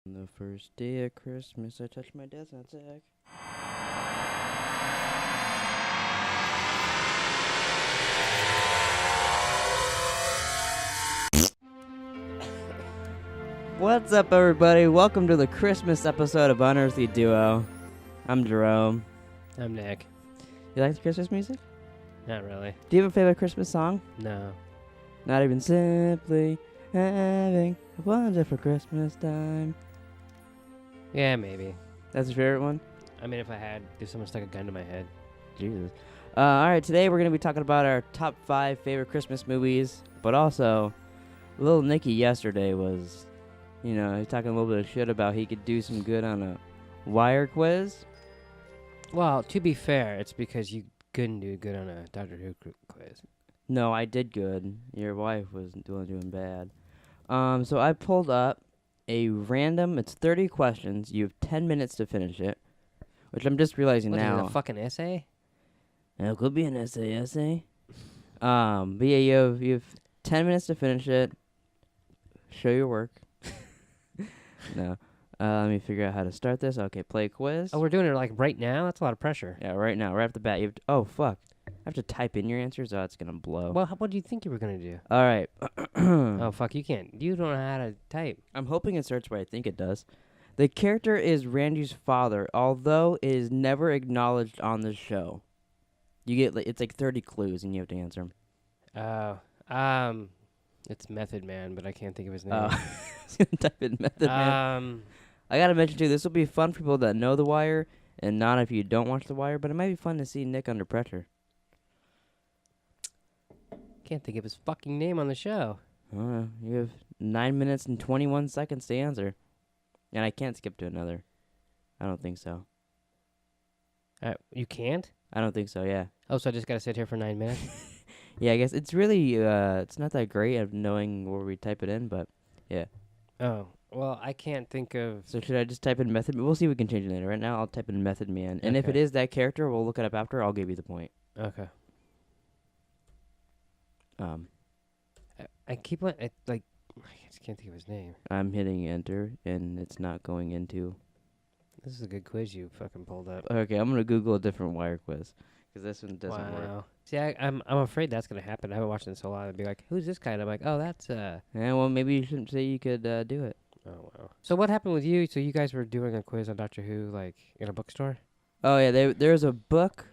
On the first day of Christmas, I touched my dad's nutsack. What's up, everybody? Welcome to the Christmas episode of Unearthly Duo. I'm Jerome. I'm Nick. You like the Christmas music? Not really. Do you have a favorite Christmas song? No. Not even simply having a wonderful Christmas time. Yeah, maybe. That's your favorite one? I mean, if I had, if someone stuck a gun to my head. Jesus. Alright, today we're going to be talking about our top 5 favorite Christmas movies, but also, little Nicky yesterday was, he was talking a little bit of shit about he could do some good on a wire quiz. Well, to be fair, it's because you couldn't do good on a Doctor Who quiz. No, I did good. Your wife was doing bad. So I pulled up a random, it's 30 questions. You have 10 minutes to finish it, which I'm just realizing What, now. is it a fucking essay? It could be an essay. But yeah, you have 10 minutes to finish it. Show your work. No. Let me figure out how to start this. Okay, play quiz. Oh, we're doing it like right now? That's a lot of pressure. Yeah, right now, right off the bat. You have to, oh, fuck. I have to type in your answers. Oh, it's going to blow. Well, what do you think you were going to do? All right. Oh, fuck, you can't. You don't know how to type. I'm hoping it starts where I think it does. The character is Randy's father, although it is never acknowledged on the show. You get it's like 30 clues, and you have to answer them. It's Method Man, but I can't think of his name. I was gonna type in Method Man. I gotta mention too, this will be fun for people that know The Wire, and not if you don't watch The Wire. But it might be fun to see Nick under pressure. Can't think of his fucking name on the show. You have 9 minutes and 21 seconds to answer, and I can't skip to another. I don't think so. You can't? I don't think so. Yeah. Oh, so I just gotta sit here for 9 minutes? Yeah, I guess it's really it's not that great of knowing where we type it in, but yeah. Oh, well, I can't think of... So should I just type in Method? We'll see if we can change it later. Right now, I'll type in Method Man, and if it Okay. is that character, we'll look it up after. I'll give you the point. Okay. I keep on... I just can't think of his name. I'm hitting enter, and it's not going into... This is a good quiz you fucking pulled up. Okay, I'm going to Google a different wire quiz, because this one doesn't work. See, I'm afraid that's going to happen. I haven't watched it in so long. I'd be like, who's this guy? And I'm like, oh, that's... Yeah, well, maybe you shouldn't say you could do it. Oh, wow. So what happened with you? So you guys were doing a quiz on Doctor Who, like, in a bookstore? Oh, yeah, there's a book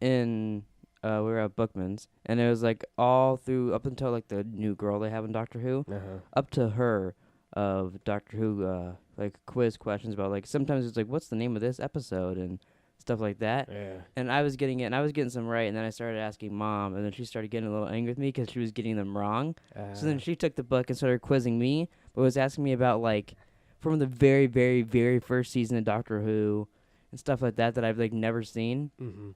in... we were at Bookman's, and it was, like, all through... Up until, like, the new girl they have in Doctor Who. Uh-huh. Up to her of Doctor Who, like, quiz questions about, like, sometimes it's like, what's the name of this episode, and stuff like that. Yeah. And I was getting it, and I was getting some right, and then I started asking Mom, and then she started getting a little angry with me because she was getting them wrong. So then she took the book and started quizzing me, but was asking me about, like, from the very, very, very first season of Doctor Who, and stuff like that I've, like, never seen. Mm-hmm.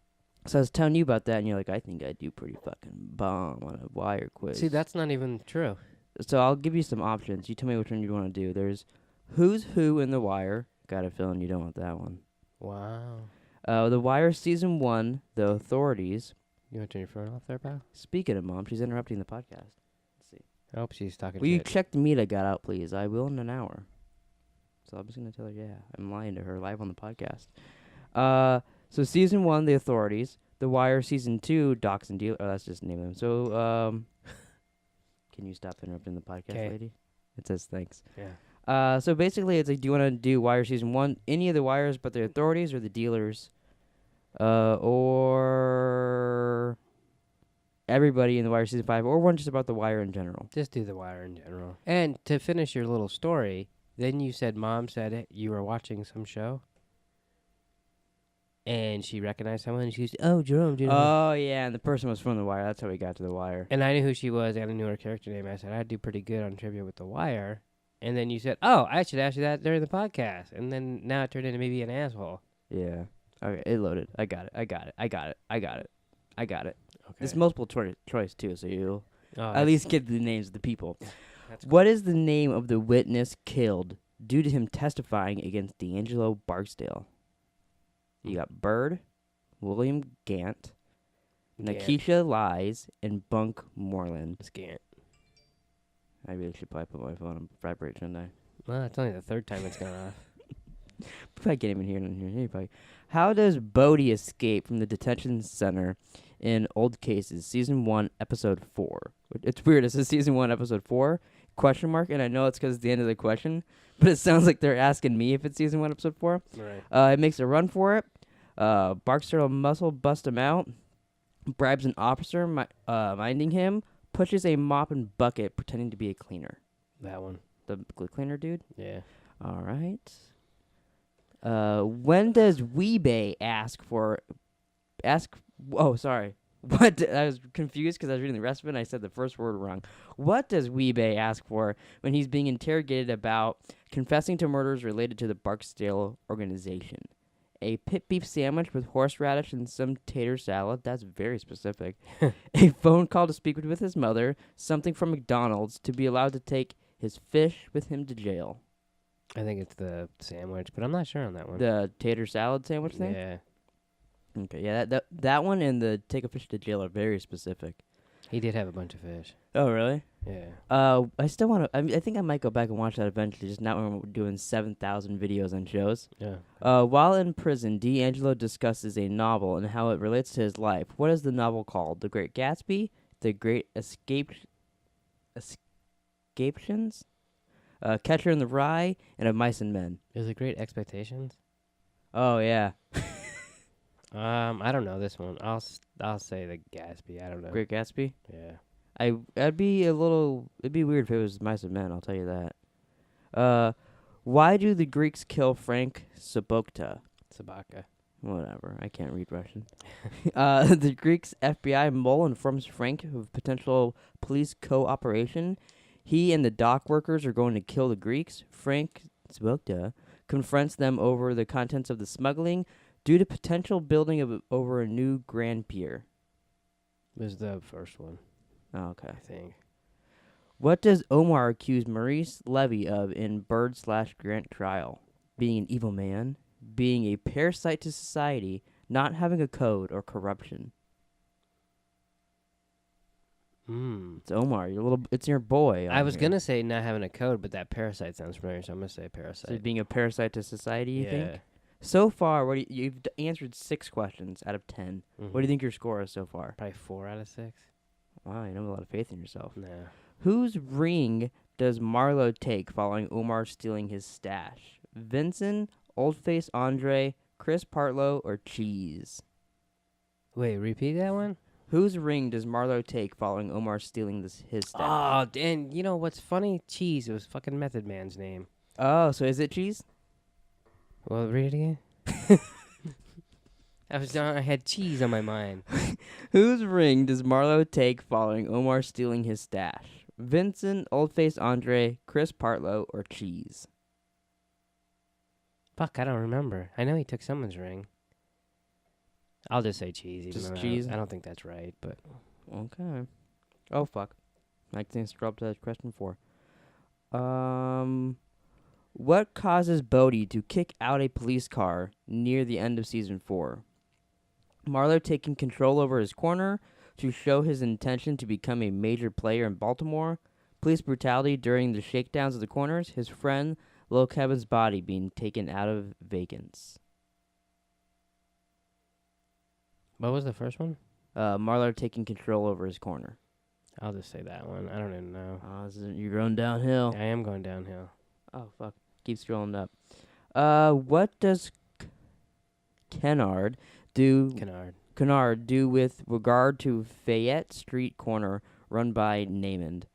So I was telling you about that, and you're like, I think I do pretty fucking bomb on a wire quiz. See, that's not even true. So I'll give you some options. You tell me which one you want to do. There's Who's Who in The Wire. Got a feeling you don't want that one. Wow. The Wire Season 1, The Authorities. You want to turn your phone off there, pal? Speaking of Mom, she's interrupting the podcast. Let's see. I hope she's talking Will you shit. check the meet I got out, please? I will in an hour. So I'm just going to tell her, yeah, I'm lying to her live on the podcast. So Season 1, The Authorities. The Wire Season 2, Docs and Deal. Oh, that's just the name of them. So, can you stop interrupting the podcast, 'Kay. lady? It says thanks. Yeah. So basically, it's like, do you want to do Wire Season 1, any of the Wires but the Authorities or the Dealers? Or everybody in the Wire Season 5, or one just about the Wire in general? Just do The Wire in general. And to finish your little story, then you said Mom said you were watching some show. And she recognized someone, and she goes, oh, Jerome, do you know who-" Oh, yeah, and the person was from The Wire. That's how we got to The Wire. And I knew who she was, and I knew her character name. I said, I'd do pretty good on trivia with The Wire. And then you said, oh, I should ask you that during the podcast. And then now it turned into maybe an asshole. Yeah. Okay, it loaded. I got it. Okay. It's multiple choice, too, so you'll Oh, at least get the names of the people. that's What is the name of the witness killed due to him testifying against D'Angelo Barksdale? You got Bird, William Gant, Nakisha Lies, and Bunk Moreland. Scant. I really should probably put my phone on vibrate, shouldn't I? Well, it's only the third time it's gone off. Probably can't even hear it on here. Anybody. How does Bodhi escape from the detention center in Old Cases, Season 1, Episode 4? It's weird. It says Season 1, Episode 4, question mark, and I know it's because it's the end of the question, but it sounds like they're asking me if it's Season 1, Episode 4. Right. It makes a run for it. Barks a muscle, bust him out. Bribes an officer minding him. Pushes a mop and bucket pretending to be a cleaner. That one. The cleaner dude? Yeah. All right. When does Weebay Oh, sorry. What? I was confused because I was reading the rest of it and I said the first word wrong. What does Weebay ask for when he's being interrogated about confessing to murders related to the Barksdale organization? A pit beef sandwich with horseradish and some tater salad. That's very specific. A phone call to speak with his mother. Something from McDonald's to be allowed to take his fish with him to jail. I think it's the sandwich, but I'm not sure on that one. The tater salad sandwich thing? Yeah. Okay, yeah, that one and the take a fish to jail are very specific. He did have a bunch of fish. Oh, really? Yeah. I still want to. I think I might go back and watch that eventually. Just not when we're doing 7,000 videos on shows. Yeah. While in prison, D'Angelo discusses a novel and how it relates to his life. What is the novel called? The Great Gatsby, The Great Escapations, Catcher in the Rye, and Of Mice and Men. Is it Great Expectations? Oh yeah. I don't know this one. I'll say the Gatsby. I don't know. Great Gatsby. Yeah. It'd be weird if it was Mice and Men, I'll tell you that. Why do the Greeks kill Frank Sobota? Sabaka. Whatever, I can't read Russian. The Greeks' FBI mole informs Frank of potential police cooperation. He and the dock workers are going to kill the Greeks. Frank Sobota confronts them over the contents of the smuggling due to potential building over a new grand pier. This is the first one. Oh, okay. I think. What does Omar accuse Maurice Levy of in Bird/Grant trial? Being an evil man, being a parasite to society, not having a code, or corruption. It's Omar. It's your boy. I was gonna say not having a code, but that parasite sounds familiar, so I'm gonna say parasite. So being a parasite to society, you yeah. think? So far, you've answered 6 questions out of 10. Mm-hmm. What do you think your score is so far? Probably 4 out of 6. Wow, you have a lot of faith in yourself. No. Whose ring does Marlowe take following Omar stealing his stash? Vincent, Oldface Andre, Chris Partlow, or Cheese? Wait, repeat that one? Whose ring does Marlowe take following Omar stealing his stash? Oh, and you know what's funny? Cheese. It was fucking Method Man's name. Oh, so is it Cheese? Well, read it again. I had cheese on my mind. Whose ring does Marlowe take following Omar stealing his stash? Vincent, Oldface Andre, Chris Partlow, or Cheese? Fuck, I don't remember. I know he took someone's ring. I'll just say cheese. Even Just though cheese? I don't think that's right, but... Okay. Oh, fuck. I can scroll up to question 4. What causes Bodhi to kick out a police car near the end of Season 4? Marlowe taking control over his corner to show his intention to become a major player in Baltimore. Police brutality during the shakedowns of the corners. His friend Lil Kevin's body being taken out of vacants. What was the first one? Marlowe taking control over his corner. I'll just say that one. I don't even know. You're going downhill. I am going downhill. Oh, fuck. Keep scrolling up. What does Kennard do with regard to Fayette Street corner run by Namond?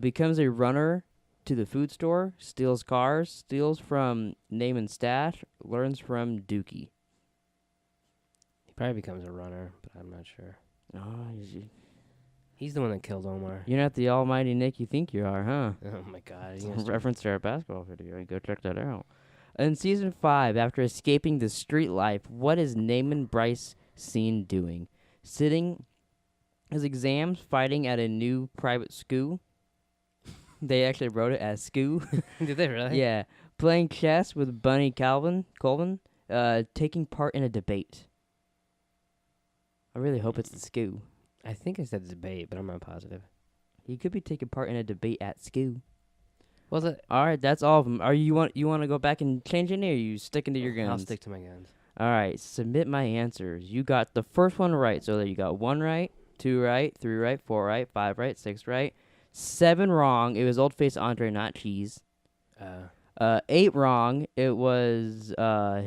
Becomes a runner to the food store, steals cars, steals from Namond's stash, learns from Dookie. He probably becomes a runner, but I'm not sure. Oh, He's the one that killed Omar. you're not the almighty Nick you think you are, huh? Oh my god. It's a reference to our basketball video. Go check that out. In Season 5, after escaping the street life, what is Namond Bryce seen doing? Sitting his exams, fighting at a new private school. They actually wrote it as school. Did they really? Yeah. Playing chess with Bunny Colvin. Taking part in a debate. I really hope it's the school. I think it said debate, but I'm not positive. He could be taking part in a debate at school. Well, All right, that's all of them. Are you want to go back and change any, or are you sticking to your guns? I'll stick to my guns. All right, submit my answers. You got the first one right, so there you got 1 right, 2 right, 3 right, 4 right, 5 right, 6 right, 7 wrong. It was old face Andre, not cheese. 8 wrong. It was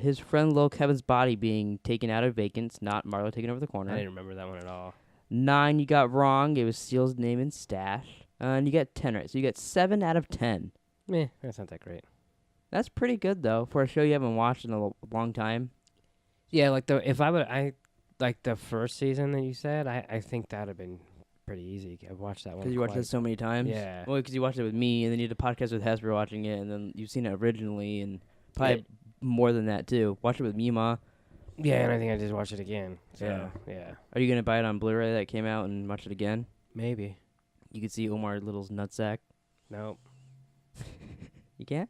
his friend Lil Kevin's body being taken out of vacants, not Marlo taking over the corner. I didn't remember that one at all. 9 you got wrong. It was Steele's name and stash. And you got 10 right. So you got 7 out of 10. Meh, that's not that great. That's pretty good though for a show you haven't watched in a long time. Yeah, like like the first season that you said, I think that'd have been pretty easy. I've watched that one. Because you watched it so many times. Yeah. Well, because you watched it with me, and then you did a podcast with Hesper watching it, and then you've seen it originally, and probably more than that too. Watch it with me, Ma. Yeah, and I think I just watched it again. So, Yeah. yeah. Are you gonna buy it on Blu-ray that came out and watch it again? Maybe. You could see Omar Little's nutsack. Nope. You can't?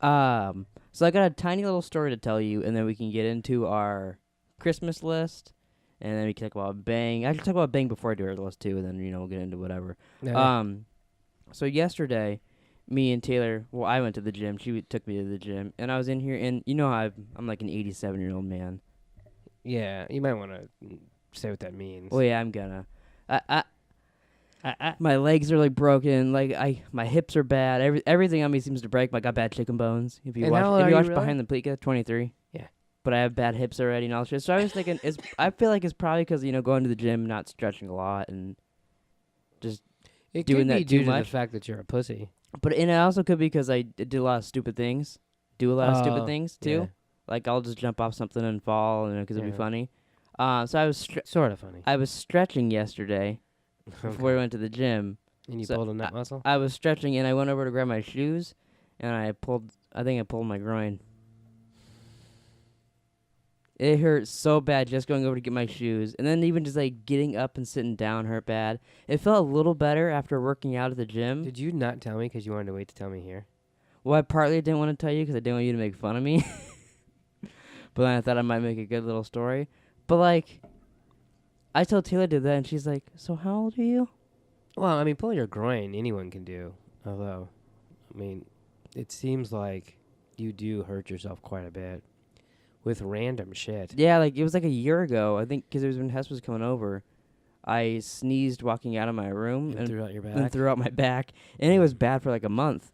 So I got a tiny little story to tell you, and then we can get into our Christmas list, and then we can talk about Bang. I should talk about Bang before I do our list too, and then we'll get into whatever. So yesterday, me and Taylor, well, I went to the gym. She took me to the gym, and I was in here, and you know how I'm like an 87-year-old man. Yeah, you might want to say what that means. Well, yeah, I'm gonna. My legs are like broken. Like my hips are bad. Everything on me seems to break. I got bad chicken bones. If you And how old watch are you really? Behind the Pleeka, 23. Yeah. But I have bad hips already and all that shit. So I was thinking, I feel like it's probably because going to the gym, not stretching a lot, and just It doing could that be too due to much. the fact that you're a pussy. But and it also could be because I did a lot of stupid things. Do a lot of stupid things too. Yeah. Like I'll just jump off something and fall, because it'd be Yeah. funny. So I was Sort of funny. I was stretching yesterday before Okay. I went to the gym. And you so pulled a nut muscle? I was stretching and I went over to grab my shoes, and I think I pulled my groin. It hurt so bad just going over to get my shoes, and then even just like getting up and sitting down hurt bad. It felt a little better after working out at the gym. Did you not tell me because you wanted to wait to tell me here? Well, I partly didn't want to tell you because I didn't want you to make fun of me. But then I thought I might make a good little story. But like, I told Taylor did that, and she's like, "So how old are you?" Well, I mean, pulling your groin, anyone can do. Although, I mean, it seems like you do hurt yourself quite a bit with random shit. Yeah, like it was like a year ago, I think, because it was when Hess was coming over. I sneezed walking out of my room And threw out your back. and threw out my back, and it was bad for like a month.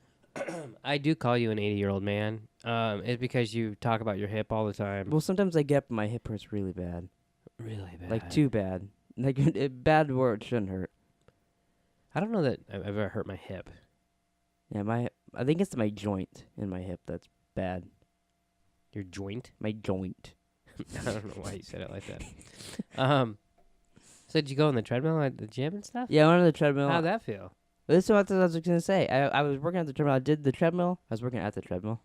I do call you an 80-year-old man. It's because you talk about your hip all the time. Well, sometimes I get up and my hip hurts really bad, Really bad. like too bad, like bad where it shouldn't hurt. I don't know that I've ever hurt my hip. Yeah, I think it's my joint in my hip that's bad. Your joint? My joint. I don't know why you said it like that. So did you go on the treadmill at the gym and stuff? Yeah, I went on the treadmill. How'd that feel? This is what I was gonna say. I was working at the treadmill. I did the treadmill. I was working at the treadmill.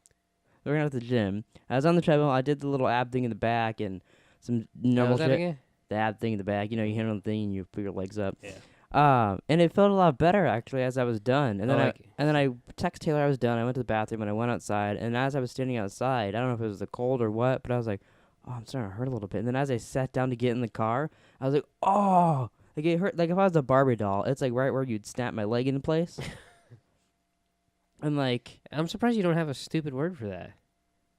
Working at the gym. I was on the treadmill. I did the little ab thing in the back and some normal was that shit. again? The ab thing in the back. You handle the thing and you put your legs up. Yeah. And it felt a lot better actually as I was done. And then I like I texted Taylor I was done. I went to the bathroom and I went outside. And as I was standing outside, I don't know if it was the cold or what, but I was like, "Oh, I'm starting to hurt a little bit." And then as I sat down to get in the car, I was like, "Oh!" Like it hurt. Like if I was a Barbie doll, it's like right where you'd snap my leg into place. And like, I'm surprised you don't have a stupid word for that.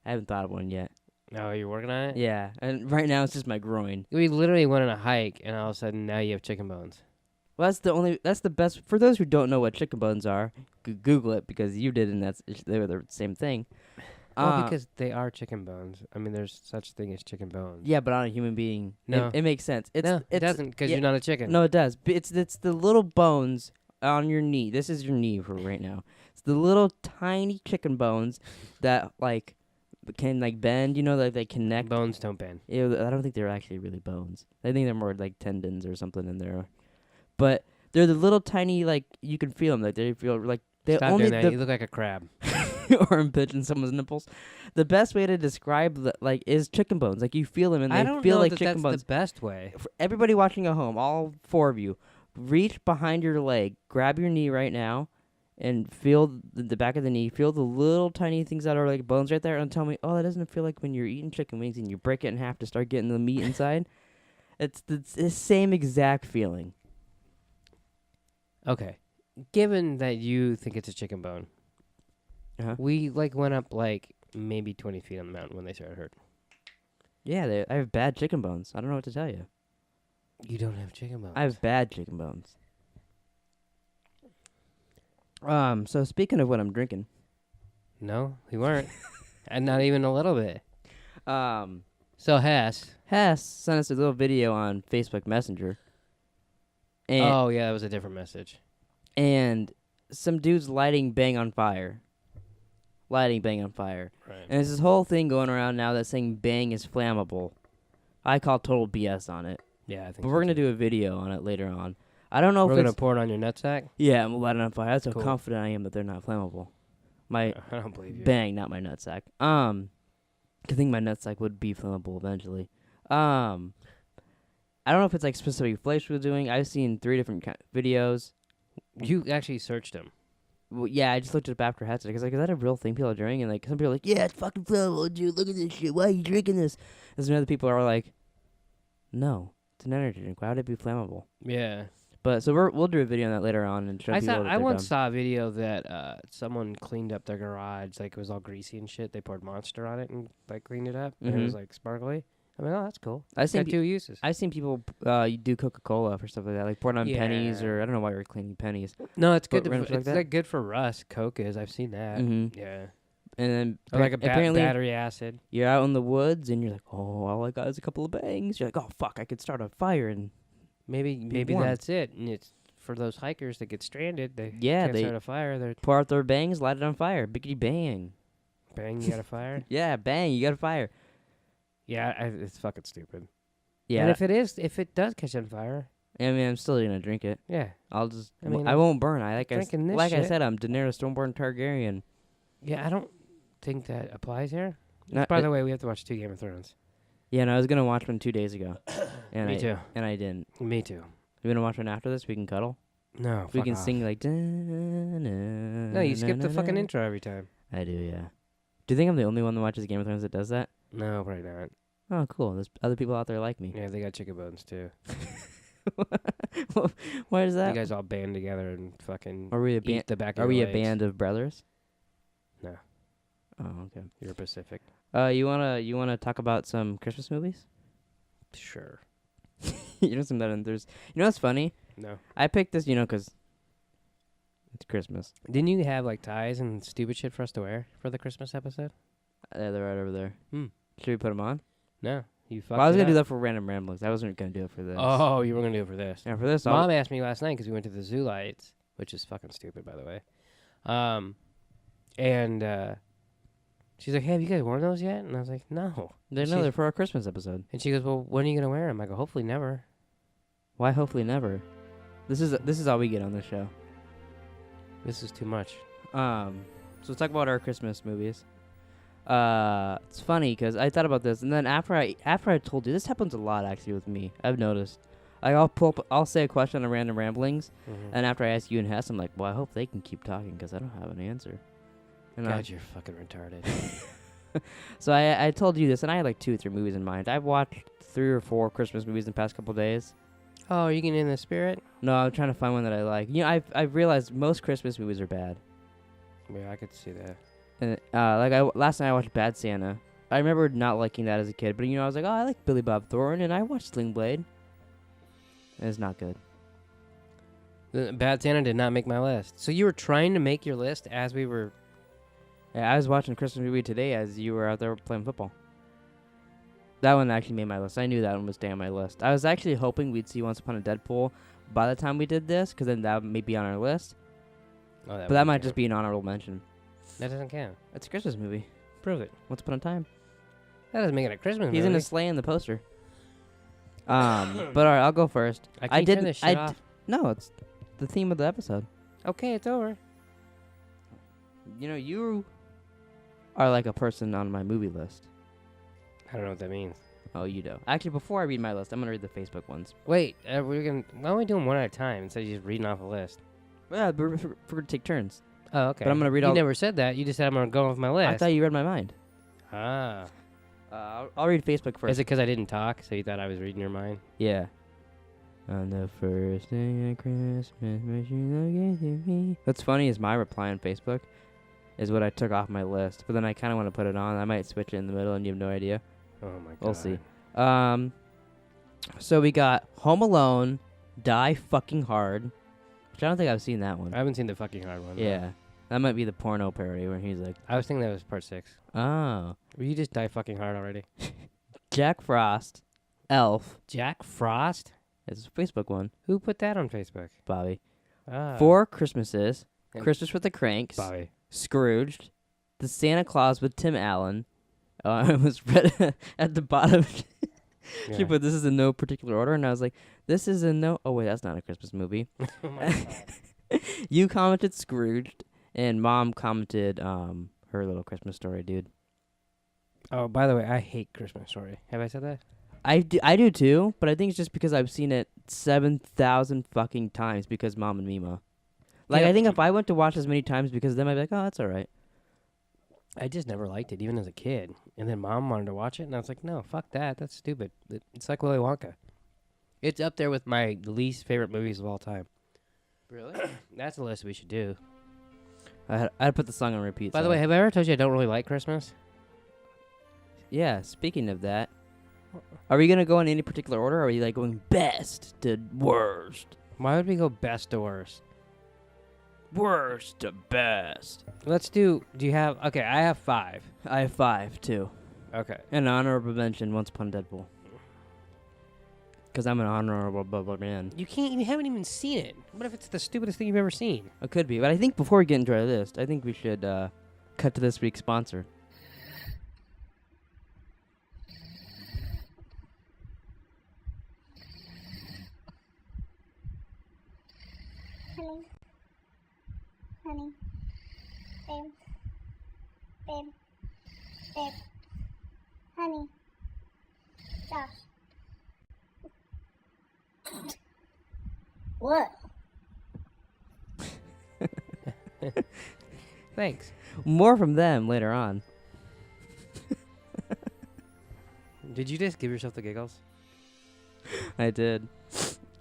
I haven't thought of one yet. Oh, you're working on it? Yeah, and right now it's just my groin. We literally went on a hike, and all of a sudden now you have chicken bones. Well, that's the best. For those who don't know what chicken bones are, Google it because you did, and they were the same thing. Well, because they are chicken bones. I mean, there's such thing as chicken bones. Yeah, but on a human being, No. it makes sense. It doesn't, because you're not a chicken. No, it does. But it's the little bones on your knee. This is your knee for right now. It's the little tiny chicken bones that like can like bend. Like they connect. Bones don't bend. I don't think they're actually really bones. I think they're more like tendons or something in there. But they're the little tiny like you can feel them. Like they feel like they Stop only doing that. You look like a crab. or impinging someone's nipples. The best way to describe is chicken bones. Like you feel them and I they don't feel know like that chicken that's bones. the best way. For everybody watching at home, all 4 of you, reach behind your leg, grab your knee right now, and feel the back of the knee. Feel the little tiny things that are like bones right there, and tell me, oh, that doesn't feel like when you're eating chicken wings and you break it in half to start getting the meat inside. It's the same exact feeling. Okay. Given that you think it's a chicken bone, We like went up like maybe 20 feet on the mountain when they started hurting. Yeah, I have bad chicken bones. I don't know what to tell you. You don't have chicken bones. I have bad chicken bones. So speaking of what I'm drinking. No, we weren't. And not even a little bit. Um, So Hess sent us a little video on Facebook Messenger. And, oh, yeah, that was a different message. And some dude's lighting Bang on fire. Lighting Bang on fire. Right. And there's this whole thing going around now that's saying Bang is flammable. I call total BS on it. Yeah, I think But we're going to do a video on it later on. I don't know We're if going it's... to pour it on your nutsack? Yeah, I'm lighting on fire. That's how Cool. confident I am that they're not flammable. My I don't believe you. Bang, not my nutsack. I think my nutsack would be flammable eventually. I don't know if it's like specific flavors we're doing. I've seen 3 different videos. You actually searched them. Well, yeah, I just looked it up after Hatchet. Because like, is that a real thing people are doing? And like, some people are like, yeah, it's fucking flammable, dude. Look at this shit. Why are you drinking this? And some other people are like, no, it's an energy drink. Why would it be flammable? Yeah. But so we'll do a video on that later on and show people. I once saw a video that someone cleaned up their garage, like it was all greasy and shit. They poured Monster on it and like cleaned it up, and it was like sparkly. I mean, oh, that's cool. I've seen got 2 uses. I've seen people do Coca-Cola for stuff like that, like pouring on pennies, Yeah. or I don't know why we're cleaning pennies. No, it's good. But randoms It's like like good for rust. Coke is. I've seen that. Yeah. And then Or like a apparently battery acid. you're out in the woods and you're like, oh, all I got is a couple of bangs. You're like, oh fuck, I could start a fire and Maybe warm. that's it. And it's for those hikers that get stranded. They Yeah, can't they- start a fire. They're pour out their bangs, light it on fire, biggity bang. bang. You got a fire. Yeah, bang, you got a fire. Yeah, it's fucking stupid. Yeah, And if it does catch on fire, I mean, I'm still gonna drink it. yeah, I'll just, I mean, I won't burn. drinking this I shit. said, I'm Daenerys Stormborn Targaryen. yeah. I don't think that applies here. No, By the way, we have to watch 2 Game of Thrones. Yeah, no, I was gonna watch one 2 days ago, and Me too. and I didn't. Me too. You gonna watch one after this? We can cuddle. No, We fuck can off. sing like. No, you skip the fucking intro every time. I do, yeah. Do you think I'm the only one that watches Game of Thrones that does that? No, probably not. Oh, cool. There's other people out there like me. Yeah, they got chicken bones too. Why is that? You guys all band together and fucking Are we a eat band? the back of Are we your a legs. band of brothers? No. Oh, okay. You're Pacific. You wanna talk about some Christmas movies? Sure. You know, some that there's. You know what's funny? No. I picked this, 'cause it's Christmas. Didn't you have like ties and stupid shit for us to wear for the Christmas episode? They're right over there. Hmm. Should we put them on? No. You fucked Well, I was it gonna do up. that for random ramblings. I wasn't gonna do it for this. Oh, you were gonna do it for this. Yeah, for this. Mom asked me last night because we went to the Zoo Lights, which is fucking stupid, by the way. And she's like, "Hey, have you guys worn those yet?" And I was like, "No." They're for our Christmas episode. And she goes, "Well, when are you gonna wear them?" I go, "Hopefully never." Why? Hopefully never. This is all we get on this show. This is too much. So let's talk about our Christmas movies. It's funny because I thought about this, and then after I told you, this happens a lot actually with me. I've noticed. Like I'll say a question on random ramblings, and after I ask you and Hess, I'm like, well, I hope they can keep talking because I don't have an answer. And God, you're fucking retarded. so I told you this, and I had like 2 or 3 movies in mind. I've watched 3 or 4 Christmas movies in the past couple days. Oh, are you getting in the spirit? No, I'm trying to find one that I like. I've realized most Christmas movies are bad. Yeah, I could see that. And last night I watched Bad Santa. I remember not liking that as a kid, but I was like, oh, I like Billy Bob Thornton, and I watched Sling Blade. And it's not good. Bad Santa did not make my list. So you were trying to make your list as we were... Yeah, I was watching a Christmas movie today as you were out there playing football. That one actually made my list. I knew that one would stay on my list. I was actually hoping we'd see Once Upon a Deadpool by the time we did this, because then that may be on our list. Oh, But that might just be an honorable mention. That doesn't count. It's a Christmas movie. Prove it. Once Upon a Time. That doesn't make it a Christmas movie. He's in a sleigh in the poster. But all right, I'll go first. I didn't turn this shit off. No, it's the theme of the episode. Okay, it's over. You are like a person on my movie list. I don't know what that means. Oh, you do. Actually, before I read my list, I'm gonna read the Facebook ones. Wait, why are we doing one at a time instead of just reading off a list? Yeah, we're gonna take turns. Oh, okay. But I'm gonna read You all. never said that. You just said I'm gonna go off my list. I thought you read my mind. Ah. I'll read Facebook first. Is it because I didn't talk, so you thought I was reading your mind? Yeah. On the first day of Christmas, wish you luck to me. What's funny is my reply on Facebook is what I took off my list. But then I kind of want to put it on. I might switch it in the middle, and you have no idea. Oh my god. We'll see. So we got Home Alone, Die Fucking Hard, which I don't think I've seen that one. I haven't seen the fucking hard one. Yeah. No. That might be the porno parody where he's like, I was thinking that was part 6. oh. Will you just die fucking hard already? Jack Frost, Elf. Jack Frost? It's a Facebook one, Who put that on Facebook? Bobby. Ah. 4 Christmases, And- Christmas with the Cranks, Bobby. Scrooged, The Santa Claus with Tim Allen. It was read at the bottom. She Yeah. put, this is in no particular order, and I was like, this is in no... Oh, wait, that's not a Christmas movie. Oh my god. You commented Scrooged, and Mom commented her little Christmas story, dude. Oh, by the way, I hate Christmas Story. Have I said that? I do too, but I think it's just because I've seen it 7,000 fucking times because Mom and Mima. Like, Yeah. I think if I went to watch as many times because of them, I'd be like, oh, that's all right. I just never liked it, even as a kid. And then Mom wanted to watch it, and I was like, no, fuck that. That's stupid. It's like Willy Wonka. It's up there with my least favorite movies of all time. Really? That's a list we should do. I had to put the song on repeat. By the so- way, have I ever told you I don't really like Christmas? Yeah, speaking of that, are we going to go in any particular order, or are you like going best to worst? Why would we go best to worst? Worst to best. Let's do you have... Okay, I have 5. I have 5, too. Okay. An honorable mention, Once Upon a Deadpool. Because I'm an honorable man. You haven't even seen it. What if it's the stupidest thing you've ever seen? It could be, but I think before we get into our list, I think we should cut to this week's sponsor. Honey, honey, babe, babe, honey, Josh. What? Thanks. More from them later on. Did you just give yourself the giggles? I did.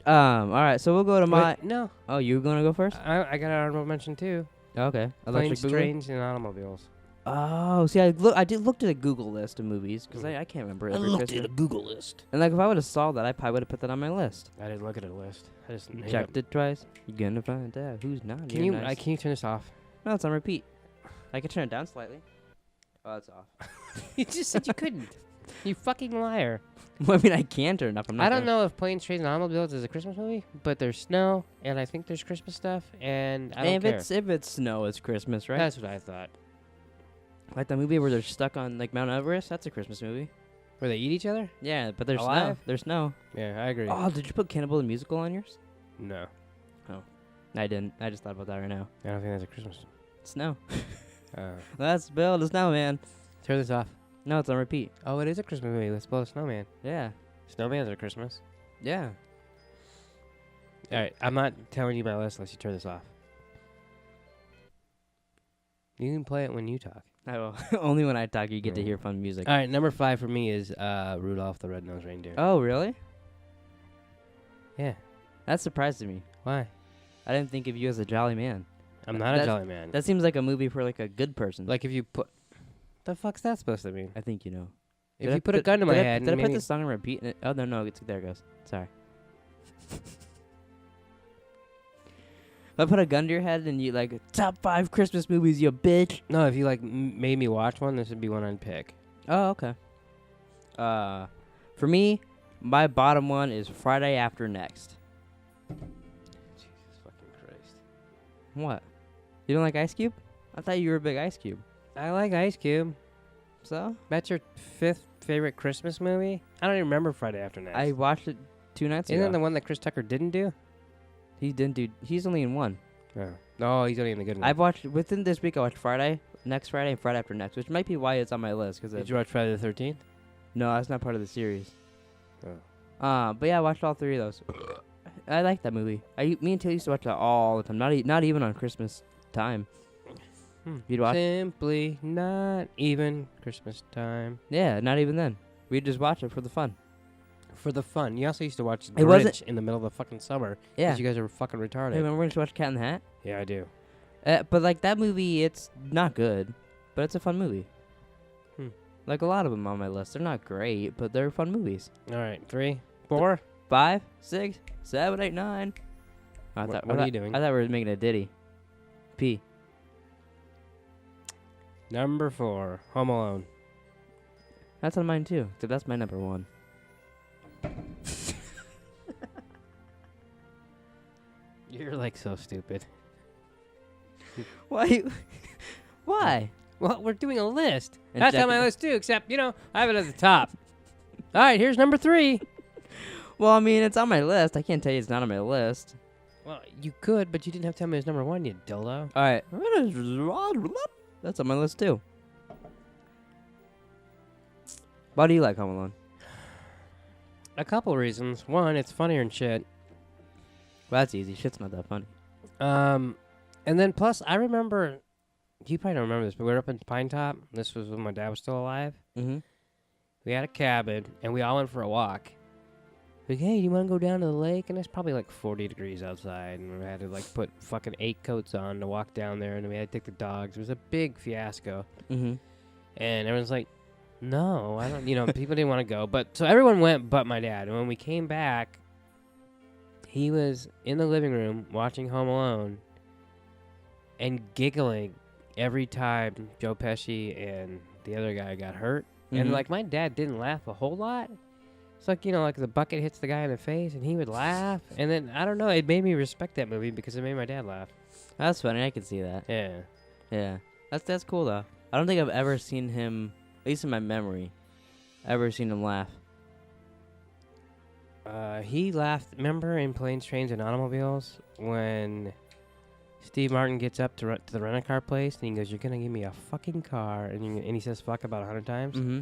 All right, so we'll go to my... Wait, no. Oh, you going to go first? I got an honorable mention too. Okay. Planes, Boogaloo? trains, and automobiles. Oh, see, I did looked at a Google list of movies because I can't remember every Christmas. Google list. And like if I would have saw that, I probably would have put that on my list. I didn't look at a list. I just made Checked it twice. You're gonna find out who's not. Can you can you turn this off? No, it's on repeat. I can turn it down slightly. Oh, it's off. You just said you couldn't. You fucking liar. I mean, I can turn it up. I'm not I don't gonna- know if Planes, Trains, and Automobiles is a Christmas movie, but there's snow, and I think there's Christmas stuff, and I don't care. If it's snow, it's Christmas, right? That's what I thought. Like the movie where they're stuck on like Mount Everest. That's a Christmas movie. Where they eat each other? Yeah, but there's snow. Alive? There's snow. Yeah, I agree. Oh, did you put Cannibal the Musical on yours? No, I didn't. I just thought about that right now. I don't think that's a Christmas. Snow. Uh, Let's build a snowman. turn this off. No, it's on repeat. Oh, it is a Christmas movie. Let's build a snowman. Yeah. Snowmans are Christmas. Yeah. All right, I'm not telling you my list unless you turn this off. You can play it when you talk. I will. Only when I talk, you get to Mm. hear fun music. All right, number 5 for me is Rudolph the Red-Nosed Reindeer. Oh, really? Yeah. That surprised me. Why? I didn't think of you as a jolly man. I'm not a That- jolly man. That seems like a movie for like a good person. Like if you put... The fuck's that supposed to mean? I think you know. If Did you I put a gun to my head Did and I put maybe... the song on repeat? Oh, no, there it goes. Sorry. If I put a gun to your head and you like, top 5 Christmas movies, you bitch. No, if you like made me watch one, this would be one I'd pick. Oh, okay. For me, my bottom one is Friday After Next. Jesus fucking Christ. What? You don't like Ice Cube? I thought you were a big Ice Cube. I like Ice Cube. So? That's your 5th favorite Christmas movie? I don't even remember Friday After Next. I watched it 2 nights Isn't ago. that the one that Chris Tucker didn't do? He didn't do. He's only in one. Oh. No, he's only in the good one. I've watched within this week. I watched Friday, next Friday, and Friday After Next, which might be why it's on my list. Did you watch Friday the 13th? No, that's not part of the series. Oh. But yeah, I watched all 3 of those. I like that movie. Me and Taylor used to watch that all the time. Not even on Christmas time. You'd watch. Simply not even Christmas time. Yeah, not even then. We'd just watch it for the fun. For the fun. You also used to watch It wasn't- Grinch in the middle of the fucking summer. Yeah. Because you guys are fucking retarded. Hey, remember we used to watch Cat in the Hat? Yeah, I do. But like that movie, it's not good, but it's a fun movie. Like a lot of them on my list, they're not great, but they're fun movies. All right, 3, 4. 5, 6, 7, 8, 9. What are you doing? I thought we were making a ditty. P. Number 4, Home Alone. That's on mine too. So that's my number 1. You're like so stupid. Why? Why? Well, we're doing a list. And That's on check my it. list too, except, I have it at the top. All right, here's number 3. Well, I mean, it's on my list. I can't tell you it's not on my list. Well, you could, but you didn't have to tell me it was number 1, you dildo. All right. That's on my list too. Why do you like Home Alone? A couple reasons. One, it's funnier than shit. Well, that's easy. Shit's not that funny. And then plus, I remember, you probably don't remember this, but we were up in Pine Top. This was when my dad was still alive. Mm-hmm. We had a cabin, and we all went for a walk. Like, hey, you want to go down to the lake? And it's probably like 40 degrees outside, and we had to like put fucking 8 coats on to walk down there, and then we had to take the dogs. It was a big fiasco. Mm-hmm. And everyone's like, no, I don't, people didn't want to go. But so everyone went but my dad. And when we came back, he was in the living room watching Home Alone and giggling every time Joe Pesci and the other guy got hurt. And like my dad didn't laugh a whole lot. It's like, like the bucket hits the guy in the face and he would laugh. And then, I don't know, it made me respect that movie because it made my dad laugh. That's funny. I can see that. Yeah. Yeah. That's cool, though. I don't think I've ever seen him, at least in my memory, ever seen him laugh. He laughed, remember in Planes, Trains, and Automobiles when Steve Martin gets up to the rent-a-car place and he goes, you're going to give me a fucking car. And he says fuck about 100 times. Mm-hmm.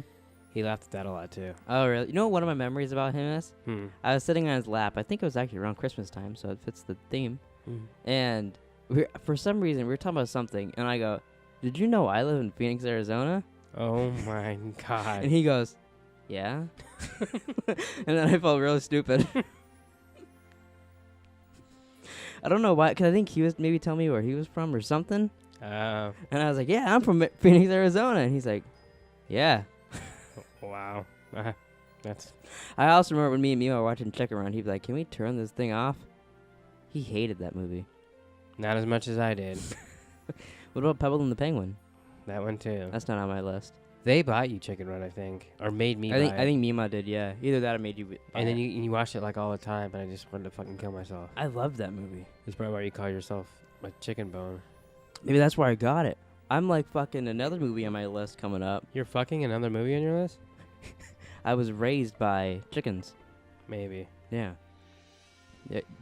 He laughed at that a lot, too. Oh, really? You know what one of my memories about him is? Hmm. I was sitting on his lap. I think it was actually around Christmas time, so it fits the theme. And for some reason, we were talking about something, and I go, did you know I live in Phoenix, Arizona? Oh, my God. And he goes, yeah? And then I felt really stupid. I don't know why, because I think he was maybe telling me where he was from or something. And I was like, yeah, I'm from Phoenix, Arizona. And he's like, yeah. Wow. That's. I also remember when me and Mio were watching Chicken Run, he'd be like, can we turn this thing off? He hated that movie. Not as much as I did. What about Pebble and the Penguin? That one, too. That's not on my list. They bought you Chicken Run, I think. Or made me buy it. I think Mima did, yeah. Either that or made you buy And then it. you watched it like all the time, and I just wanted to fucking kill myself. I love that movie. That's probably why you call yourself a chicken bone. Maybe that's where I got it. I'm like fucking another movie on my list coming up. You're fucking another movie on your list? I was raised by chickens. Maybe. Yeah.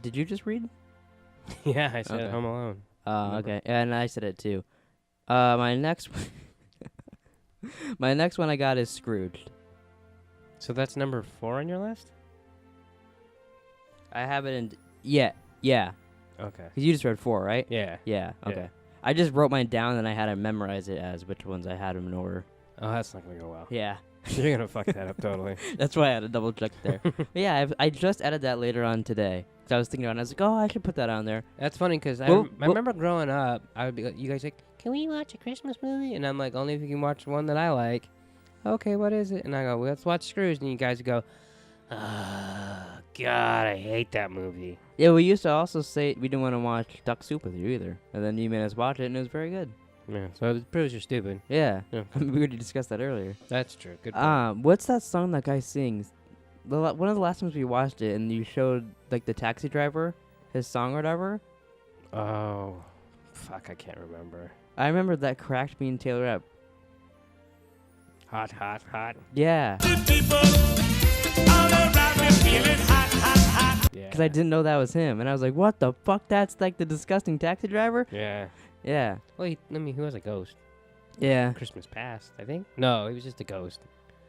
Did you just read? Yeah, I said Okay. Home Alone. Okay. Yeah, and I said it too. My next my next one I got is Scrooged. So that's number 4 on your list? I have it in yeah. Okay. 'Cause you just read 4, right? Yeah. Yeah. Okay. Yeah. I just wrote mine down and I had to memorize it as which ones I had them in order. Oh, that's not going to go well. Yeah. You're going to fuck that up totally. That's why I had to double check there. But yeah, I just added that later on today. 'Cause I was thinking about it, and I was like, oh, I should put that on there. That's funny because I Well- remember growing up, I would be like, you guys like, can we watch a Christmas movie? And I'm like, only if you can watch one that I like. Okay, what is it? And I go, well, let's watch Scrooge. And you guys go, oh, God, I hate that movie. Yeah, we used to also say we didn't want to watch Duck Soup with you either. And then you made us watch it, and it was very good. Yeah, so it proves you're stupid. Yeah. Yeah. We already discussed that earlier. That's true. Good point. What's that song that guy sings? One of the last times we watched it, and you showed, like, the taxi driver, his song or whatever. Oh, fuck, I can't remember. I remember that cracked me and Taylor up. Hot, hot, hot. Yeah. Yeah. Because I didn't know that was him. And I was like, what the fuck? That's, like, the disgusting taxi driver? Yeah. Yeah. Well, he was a ghost. Yeah. Christmas past, I think. No, he was just a ghost.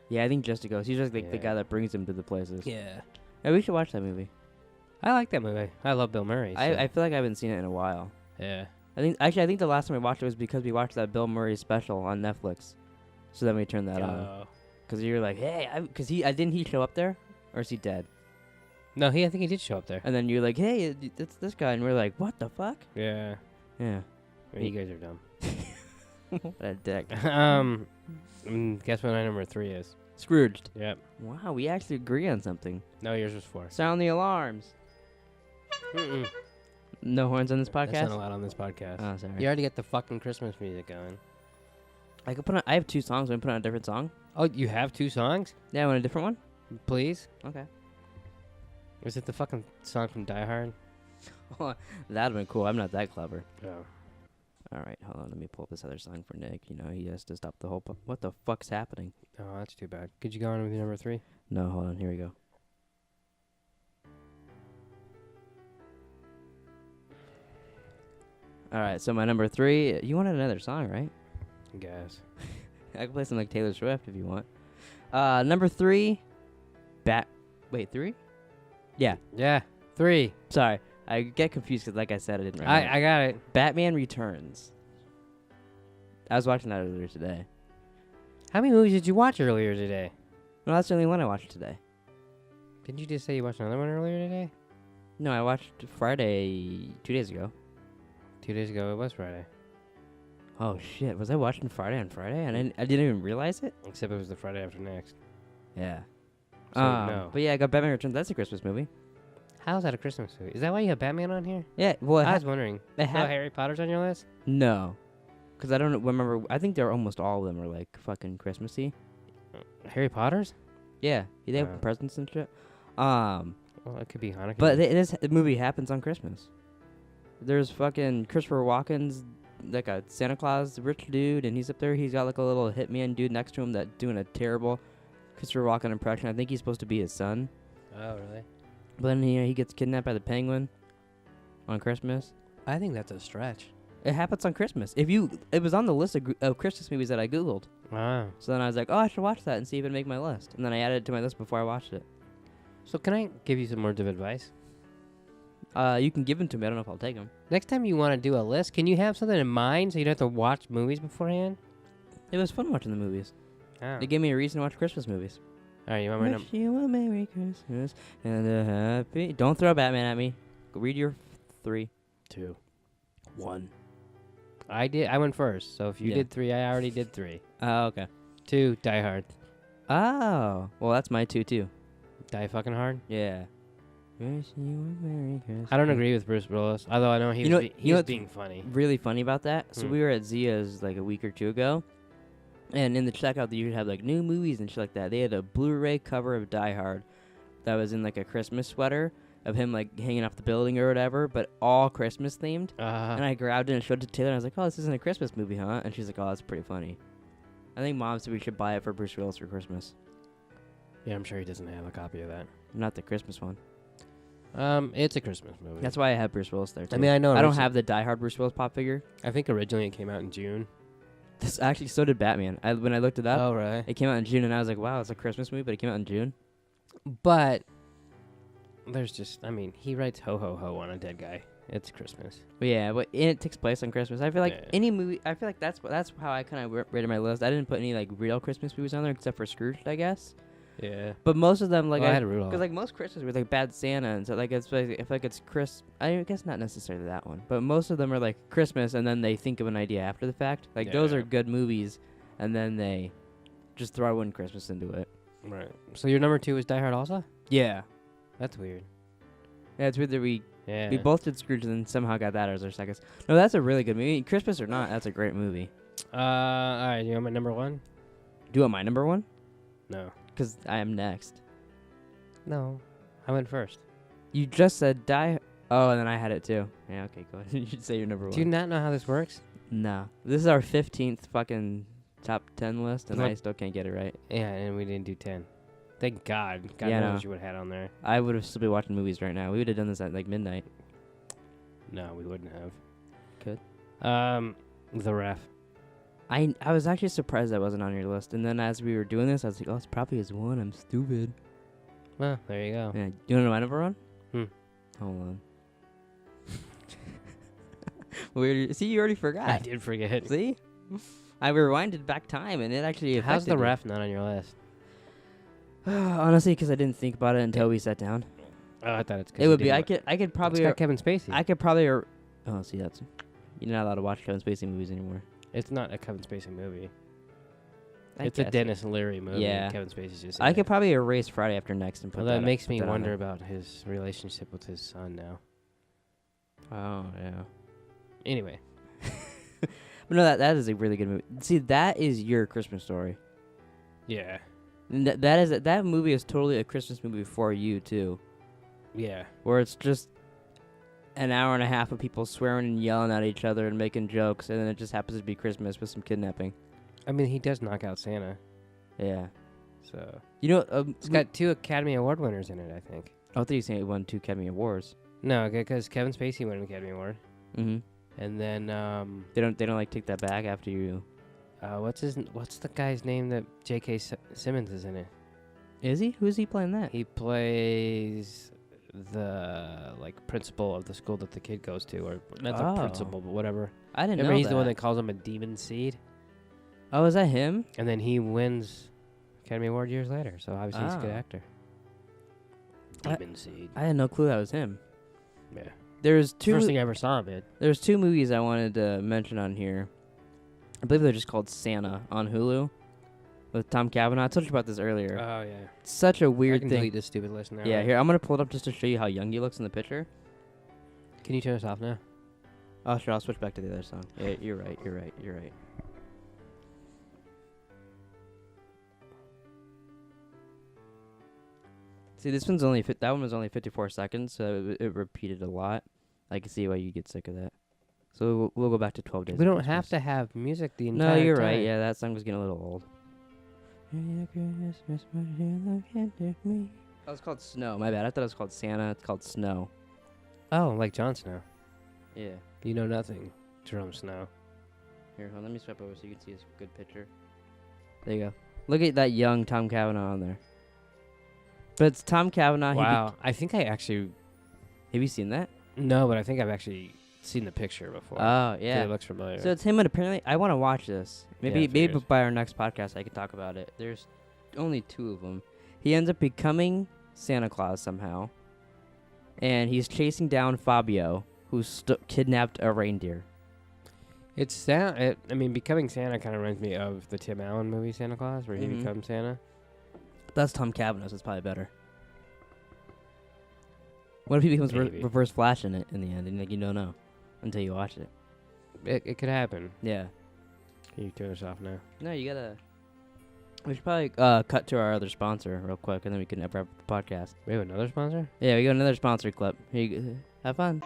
Yeah, I think just a ghost. He's just, like, the Yeah. guy that brings him to the places. Yeah. Yeah, we should watch that movie. I like that movie. I love Bill Murray. So. I feel like I haven't seen it in a while. Yeah. I think the last time we watched it was because we watched that Bill Murray special on Netflix. So then we turned that on. Oh. Because you were like, hey, because didn't he show up there? Or is he dead? No, I think he did show up there. And then you're like, hey, it's this guy. And we're like, what the fuck? Yeah. Yeah. You guys are dumb. What a dick. Guess what my number 3 is? Scrooged. Yep. Wow, we actually agree on something. No, yours was 4. Sound the alarms. Mm-mm. No horns on this podcast? That's not allowed on this podcast. Oh, sorry. You already get the fucking Christmas music going. I could put on. I have 2 songs. Want to put on a different song? Oh, you have 2 songs? Yeah, want a different one? Please? Okay. Was it the fucking song from Die Hard? That'd been cool. I'm not that clever. Oh. All right, hold on. Let me pull up this other song for Nick. You know, he has to stop the whole. What the fuck's happening? Oh, that's too bad. Could you go on with your number 3? No, hold on. Here we go. All right, so my number 3. You wanted another song, right? I guess. I can play some like Taylor Swift if you want. Number 3. Wait, 3? Yeah. Yeah. 3. Sorry, I get confused because, like I said, I didn't write it. I got it. Batman Returns. I was watching that earlier today. How many movies did you watch earlier today? No, that's the only one I watched today. Didn't you just say you watched another one earlier today? No, I watched Friday 2 days ago. 2 days ago, it was Friday. Oh shit! Was I watching Friday on Friday? And I didn't even realize it. Except it was the Friday after next. Yeah. So, no. But yeah, I got Batman Returns. That's a Christmas movie. How's that a Christmas movie? Is that why you have Batman on here? Yeah. Well, I was wondering. They So have Harry Potter's on your list? no, because I don't remember. I think they're almost all of them are like fucking Christmassy. Harry Potter's? Yeah, they have Oh. presents and shit. Well, it could be Hanukkah. But this movie happens on Christmas. There's fucking Christopher Walken's like a Santa Claus rich dude, and he's up there. He's got like a little hitman dude next to him that doing a terrible Christopher Walken impression. I think he's supposed to be his son. Oh, really? But then he gets kidnapped by the penguin on Christmas. I think that's a stretch. It happens on Christmas. It was on the list of Christmas movies that I Googled. Wow. So then I was like, oh, I should watch that and see if it'd make my list. And then I added it to my list before I watched it. So can I give you some words of advice? You can give them to me. I don't know if I'll take them. Next time you want to do a list, can you have something in mind so you don't have to watch movies beforehand? It was fun watching the movies. Oh. They gave me a reason to watch Christmas movies. All right, you want my number? Wish you a Merry Christmas and a happy... Don't throw Batman at me. Go read your 3. 2. 1. I went first, so if you Yeah. did 3, I already did 3. Oh, okay. 2, Die Hard. Oh. Well, that's my 2, too. Die fucking hard? Yeah. Wish you a Merry Christmas. I don't agree with Bruce Willis, although I know he You know- was, you know was what's being funny. Really funny about that. So Hmm. we were at Zia's like a week or 2 ago, and in the checkout you would have like new movies and shit like that. They had a Blu-ray cover of Die Hard that was in like a Christmas sweater of him like hanging off the building or whatever, but all Christmas themed. And I grabbed it and showed it to Taylor. And I was like, "Oh, this isn't a Christmas movie, huh?" And she's like, "Oh, that's pretty funny." I think Mom said we should buy it for Bruce Willis for Christmas. Yeah, I'm sure he doesn't have a copy of that. Not the Christmas one. It's a Christmas movie. That's why I have Bruce Willis there too. I mean, I know. I don't have the Die Hard Bruce Willis pop figure. I think originally it came out in June. This actually so did Batman. When I looked it up, Oh, right. it came out in June, and I was like, "Wow, it's a Christmas movie," but it came out in June. But there's just, I mean, he writes ho ho ho on a dead guy. It's Christmas. But yeah, and it takes place on Christmas. I feel like Yeah. any movie. I feel like that's how I kind of rated my list. I didn't put any like real Christmas movies on there except for Scrooge, I guess. Yeah. But most of them, like Well, I had Rudolph. because like most Christmas were like Bad Santa, and so like it's like if like it's I guess not necessarily that one, but most of them are like Christmas, and then they think of an idea after the fact. Like those Yeah. are good movies, and then they just throw in Christmas into it. Right. So your number 2 is Die Hard also? Yeah, That's weird. yeah. It's weird that we Yeah. both did Scrooge and then somehow got that as our second. No, that's a really good movie. Christmas or not, that's a great movie. All right. You want my number 1? Do you want my number 1? No. Because I am next. No. I went first. You just said Die. Oh, and then I had it too. Yeah, okay, go ahead. You should say your number 1. Do you not know how this works? No. This is our 15th fucking top 10 list, and Look. I still can't get it right. Yeah, and we didn't do 10. Thank God. God Yeah, knows no. what you would have had on there. I would have still been watching movies right now. We would have done this at like midnight. No, we wouldn't have. Could. The Ref. I was actually surprised that wasn't on your list, and then as we were doing this, I was like, oh, it's probably his 1. I'm stupid. Well, there you go. Yeah. Do you want to know my number 1? Hold on. See, you already forgot. I did forget. See? I rewinded back time, and it actually affected How's The it. Ref not on your list? Honestly, because I didn't think about it until we sat down. Oh, I thought it's. It would be. I could probably. It's got Kevin Spacey. I could probably. Oh, see, that's. You're not allowed to watch Kevin Spacey movies anymore. It's not a Kevin Spacey movie. I It's a guess. Dennis Leary movie. Yeah. Kevin Spacey's just. I in could it. probably erase Friday After Next and put Well, that makes put me that on wonder there. about his relationship with his son now. Oh yeah. Anyway, But no, that is a really good movie. See, that is your Christmas Story. yeah, And that movie is totally a Christmas movie for you too, yeah. where it's just an hour and a half of people swearing and yelling at each other and making jokes, and then it just happens to be Christmas with some kidnapping. I mean, he does knock out Santa, Yeah. so You know, it's got 2 Academy Award winners in it, I think. I thought you said it won 2 Academy Awards. No, because Kevin Spacey won an Academy Award, Mm-hmm. and then They don't like take that back after you. what's the guy's name that J.K. Simmons is in it? Is he? Who's he playing that? He plays the principal of the school that the kid goes to, or not the Oh. principal, but whatever. I didn't Remember, know he's that. the one that calls him a demon seed, Oh, is that him? and then he wins Academy Award years later. So obviously he's a good Oh. actor. I- Demon seed. I had no clue that was him. Yeah. There's two. First thing I ever saw him in. There's 2 movies I wanted to mention on here. I believe they're just called Santa on Hulu with Tom Cavanaugh. I told you about this earlier. Oh yeah. It's such a I weird can thing. delete this stupid list now. Yeah, right? here I'm gonna pull it up just to show you how young he looks in the picture. Can you turn this off now? Oh, sure. I'll switch back to the other song. Yeah, you're right. You're right. You're right. See, this one's only that one was only 54 seconds, so it repeated a lot. I can see why you get sick of that. So we'll go back to 12 days. We of don't have Christmas. to have music the entire No, you're time. right. Yeah, that song was getting a little old. Oh, it's called Snow. My bad. I thought it was called Santa. It's called Snow. Oh, like Jon Snow. Yeah. You know nothing, Jerome Snow. Here, hold on, let me swipe over so you can see his good picture. There you go. Look at that young Tom Cavanaugh on there. But it's Tom Cavanaugh. Wow. I think I actually Have you seen that? no, but I think I've actually seen the picture before. Oh, yeah. It looks familiar. So it's him, and apparently I want to watch this. Maybe Yeah, maybe figures. by our next podcast I can talk about it. There's only 2 of them. He ends up becoming Santa Claus somehow, and he's chasing down Fabio, who kidnapped a reindeer. It's I mean, becoming Santa kind of reminds me of the Tim Allen movie Santa Claus, where he Mhm. becomes Santa. That's Tom Cavanaugh, so it's probably better. What if he becomes Maybe. Reverse Flash in it in the end, and like you don't know until you watch it? It could happen. Yeah. Can you turn this off now? No, you gotta. We should probably cut to our other sponsor real quick, and then we can wrap up the podcast. We have another sponsor? Yeah, we got another sponsor clip. Here you go. Have fun.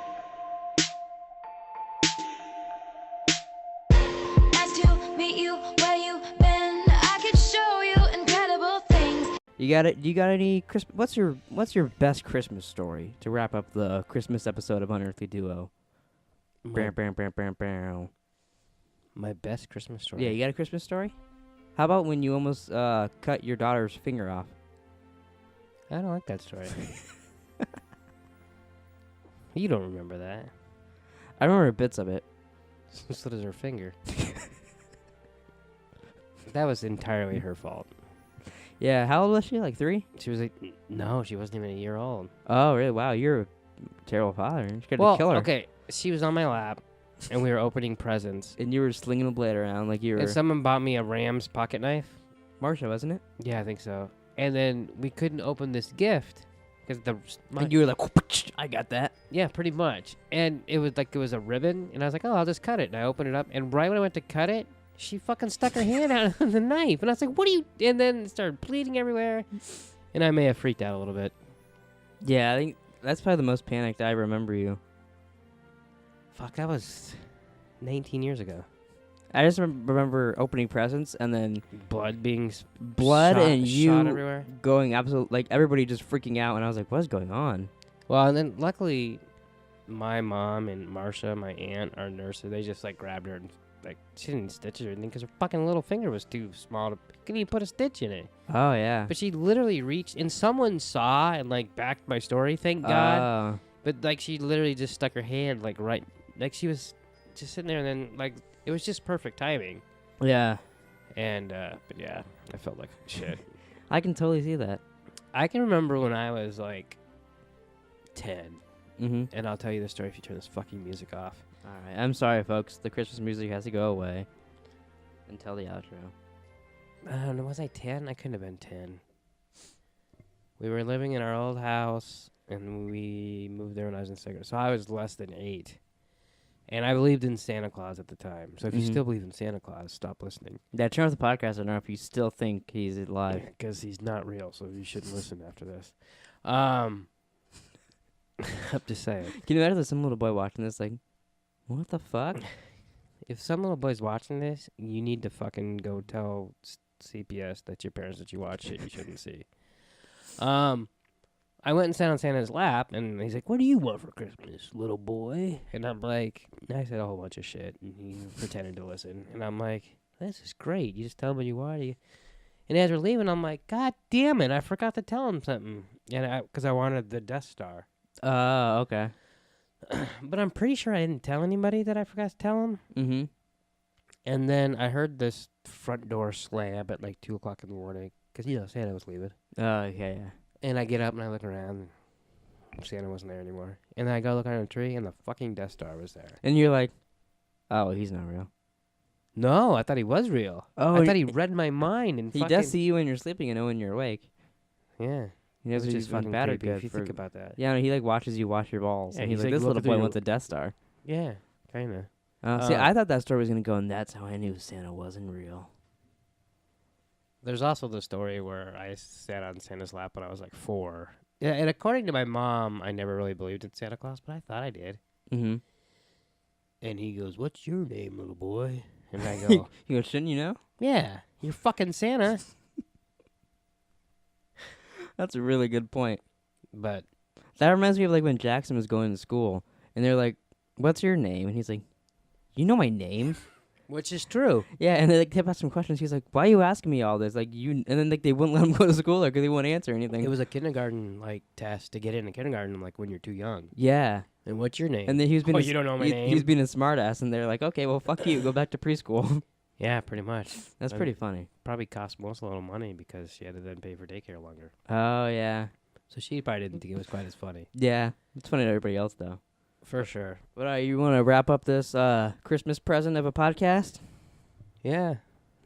Nice to meet you where you been. I could show you incredible things. You got it. You got any Christmas? What's your best Christmas story to wrap up the Christmas episode of Unearthly Duo? Bam, bam, bam, bam, bam. My best Christmas story. Yeah, you got a Christmas story? How about when you almost cut your daughter's finger off? I don't like that story. You don't remember that. I remember bits of it. So does her finger. That was entirely her fault. Yeah, how old was she? Like 3? She was like, no, she wasn't even a year old. Oh, really? Wow, you're a terrible father. You should Well, kill her. okay, she was on my lap, and we were opening presents. And you were slinging the blade around like you were And someone bought me a Ram's pocket knife. Marsha, wasn't it? Yeah, I think so. And then we couldn't open this gift because And you were like, I got that. yeah, pretty much. And it was a ribbon, and I was like, oh, I'll just cut it. And I opened it up, and right when I went to cut it, she fucking stuck her hand out of the knife, and I was like, what are you? And then it started bleeding everywhere, and I may have freaked out a little bit. Yeah, I think that's probably the most panicked I remember you. Fuck, that was 19 years ago. I just remember opening presents and then Blood being blood shot, and shot you everywhere. going absolute, like everybody just freaking out, and I was like, what's going on? Well, and then luckily, my mom and Marsha, my aunt, our nurse, they just like grabbed her and like she didn't stitch it or anything because her fucking little finger was too small to couldn't even put a stitch in it. Oh, yeah. But she literally reached and someone saw and like backed my story, thank God. Oh. But like she literally just stuck her hand like right, like she was just sitting there, and then like it was just perfect timing. Yeah. And but yeah, I felt like shit. I can totally see that. I can remember when I was like 10. Mm-hmm. And I'll tell you the story if you turn this fucking music off. All right. I'm sorry, folks. The Christmas music has to go away. And tell the outro. I don't know. Was I 10? I couldn't have been 10. We were living in our old house, and we moved there when I was in second. So I was less than 8. And I believed in Santa Claus at the time. So if you still believe in Santa Claus, stop listening. Yeah, turn off the podcast or not if you still think he's alive. Because he's not real, so you shouldn't listen after this. I'm just saying. Can you imagine there's some little boy watching this like, what the fuck? If some little boy's watching this, you need to fucking go tell CPS that your parents that you watch shit you shouldn't see. I went and sat on Santa's lap, and he's like, "What do you want for Christmas, little boy?" And I'm like, I said a whole bunch of shit, and he pretended to listen. And I'm like, "This is great. You just tell him what you want." And as we're leaving, I'm like, "God damn it, I forgot to tell him something." And because I wanted the Death Star. Okay. But I'm pretty sure I didn't tell anybody that I forgot to tell him. Mm-hmm. And then I heard this front door slam at like 2 o'clock in the morning, because, Santa was leaving. Yeah. And I get up and I look around, and Santa wasn't there anymore. And then I go look under the tree, and the fucking Death Star was there. And you're like, oh, he's not real. No, I thought he was real. Oh, I thought he read my mind. And he does see you when you're sleeping and know when you're awake. Yeah. He knows Which if is you've been fucking bad or creepy good if you for- think about that. Yeah, he like watches you wash your balls. Yeah, and he's he's like, like this little looking boy through wants a Death Star. Yeah, kind of. See, I thought that story was going to go, and that's how I knew Santa wasn't real. There's also the story where I sat on Santa's lap when I was like 4. Yeah, and according to my mom, I never really believed in Santa Claus, but I thought I did. Mm-hmm. And he goes, "What's your name, little boy?" And I go, You go, shouldn't you know? "Yeah, you're fucking Santa." That's a really good point. But That reminds me of like when Jackson was going to school, and they're like, what's your name? And he's like, you know my name? which is true. Yeah, and they like kept asking questions. He's like, why are you asking me all this? Like and then like they wouldn't let him go to school because they wouldn't answer anything. It was a kindergarten like test to get into kindergarten, like when you're too young. Yeah. And what's your name? And then he was being you don't know my name? He was being a smartass, and they're like, okay, well, fuck you. Go back to preschool. Yeah, pretty much. That's pretty funny. Probably cost most a little money because she had to then pay for daycare longer. Oh, yeah. So she probably didn't think it was quite as funny. Yeah. It's funny to everybody else, though. For sure. But you want to wrap up this Christmas present of a podcast? Yeah.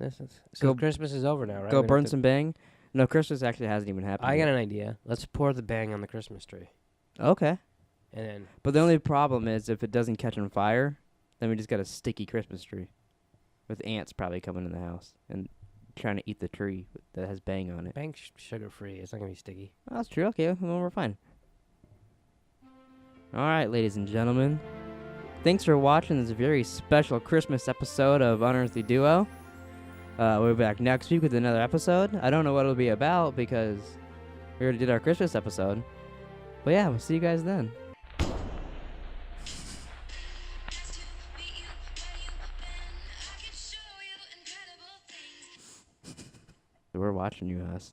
So Go- Christmas is over now, right? Go We burn have to- some bang? No, Christmas actually hasn't even happened I yet. got an idea. Let's pour the bang on the Christmas tree. Okay. And then But the only problem is if it doesn't catch on fire, then we just got a sticky Christmas tree. With ants probably coming in the house and trying to eat the tree that has bang on it. bang's sugar free. It's not going to be sticky. Oh, that's true. Okay, well, we're fine. All right, ladies and gentlemen. Thanks for watching this very special Christmas episode of Unearthly Duo. We'll be back next week with another episode. I don't know what it'll be about because we already did our Christmas episode. But yeah, we'll see you guys then. We're watching you, us.